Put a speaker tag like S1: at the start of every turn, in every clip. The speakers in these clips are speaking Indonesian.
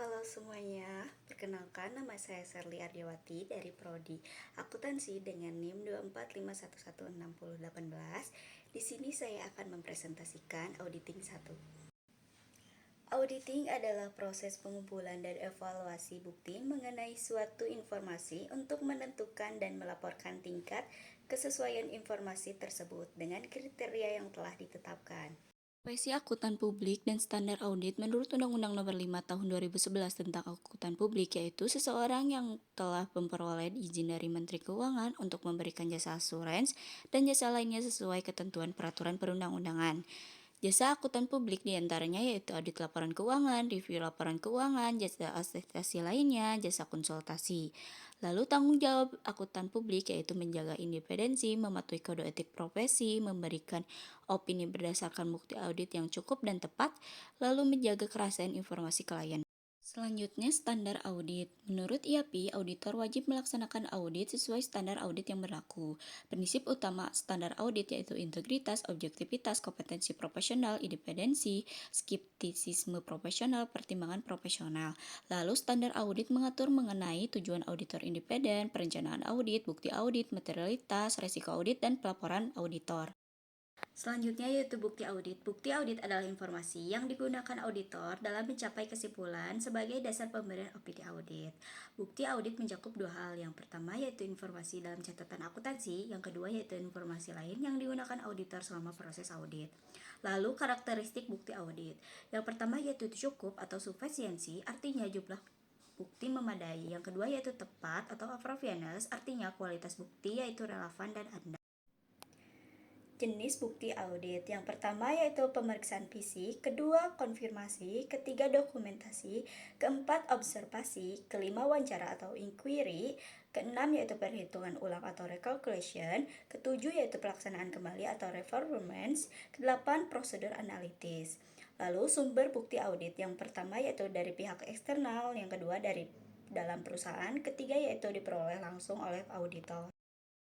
S1: Halo semuanya, perkenalkan nama saya Serly Ardiawati dari Prodi Akuntansi dengan NIM 245116018. Di sini saya akan mempresentasikan auditing 1. Auditing adalah proses pengumpulan dan evaluasi bukti mengenai suatu informasi untuk menentukan dan melaporkan tingkat kesesuaian informasi tersebut dengan kriteria yang telah ditetapkan.
S2: Profesi akuntan publik dan standar audit menurut Undang-Undang Nomor 5 Tahun 2011 tentang Akuntan Publik, yaitu seseorang yang telah memperoleh izin dari Menteri Keuangan untuk memberikan jasa asuransi dan jasa lainnya sesuai ketentuan peraturan perundang-undangan. Jasa akuntan publik diantaranya yaitu audit laporan keuangan, review laporan keuangan, jasa asesiasi lainnya, jasa konsultasi. Lalu tanggung jawab akuntan publik yaitu menjaga independensi, mematuhi kode etik profesi, memberikan opini berdasarkan bukti audit yang cukup dan tepat, lalu menjaga kerahasiaan informasi klien. Selanjutnya, standar audit. Menurut IAPI, auditor wajib melaksanakan audit sesuai standar audit yang berlaku. Prinsip utama standar audit yaitu integritas, objektivitas, kompetensi profesional, independensi, skeptisisme profesional, pertimbangan profesional. Lalu, standar audit mengatur mengenai tujuan auditor independen, perencanaan audit, bukti audit, materialitas, resiko audit, dan pelaporan auditor.
S1: Selanjutnya yaitu bukti audit. Bukti audit adalah informasi yang digunakan auditor dalam mencapai kesimpulan sebagai dasar pemberian opini audit. Bukti audit mencakup dua hal. Yang pertama yaitu informasi dalam catatan akuntansi, yang kedua yaitu informasi lain yang digunakan auditor selama proses audit. Lalu karakteristik bukti audit. Yang pertama yaitu cukup atau sufisiensi, artinya jumlah bukti memadai. Yang kedua yaitu tepat atau appropriateness, artinya kualitas bukti yaitu relevan dan adil. Jenis bukti audit. Yang pertama yaitu pemeriksaan fisik, kedua konfirmasi, ketiga dokumentasi, keempat observasi, kelima wawancara atau inquiry, keenam yaitu perhitungan ulang atau recalculation, ketujuh yaitu pelaksanaan kembali atau reperformance, kedelapan prosedur analitis. Lalu sumber bukti audit. Yang pertama yaitu dari pihak eksternal, yang kedua dari dalam perusahaan, ketiga yaitu diperoleh langsung oleh auditor.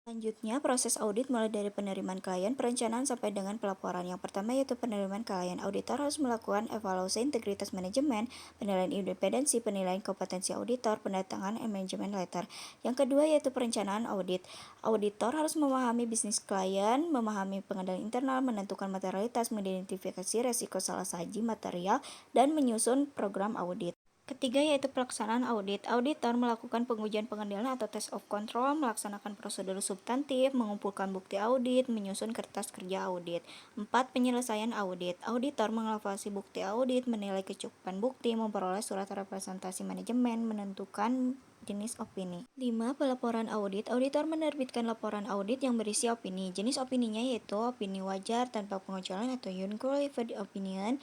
S2: Selanjutnya, proses audit mulai dari penerimaan klien, perencanaan sampai dengan pelaporan. Yang pertama yaitu penerimaan klien. Auditor harus melakukan evaluasi integritas manajemen, penilaian independensi, penilaian kompetensi auditor, pendatangan management letter. Yang kedua yaitu perencanaan audit. Auditor harus memahami bisnis klien, memahami pengendalian internal, menentukan materialitas, mengidentifikasi resiko salah saji material, dan menyusun program audit. Ketiga yaitu pelaksanaan audit. Auditor melakukan pengujian pengendalian atau test of control, melaksanakan prosedur substantif, mengumpulkan bukti audit, menyusun kertas kerja audit. 4. Penyelesaian audit. Auditor mengevaluasi bukti audit, menilai kecukupan bukti, memperoleh surat representasi manajemen, menentukan jenis opini. 5. Pelaporan audit. Auditor menerbitkan laporan audit yang berisi opini. Jenis opininya yaitu opini wajar tanpa pengecualian atau unqualified opinion,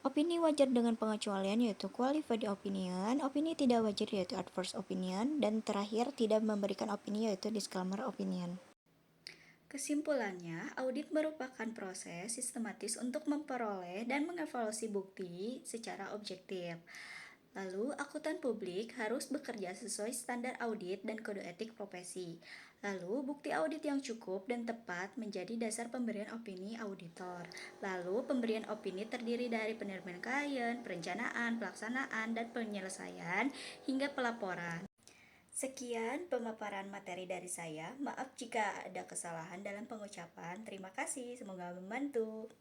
S2: opini wajar dengan pengecualian yaitu qualified opinion, opini tidak wajar yaitu adverse opinion, dan terakhir tidak memberikan opini yaitu disclaimer opinion.
S1: Kesimpulannya, audit merupakan proses sistematis untuk memperoleh dan mengevaluasi bukti secara objektif. Lalu, akuntan publik harus bekerja sesuai standar audit dan kode etik profesi. Lalu, bukti audit yang cukup dan tepat menjadi dasar pemberian opini auditor. Lalu, pemberian opini terdiri dari penerimaan klien, perencanaan, pelaksanaan, dan penyelesaian hingga pelaporan. Sekian pemaparan materi dari saya. Maaf jika ada kesalahan dalam pengucapan. Terima kasih, semoga membantu.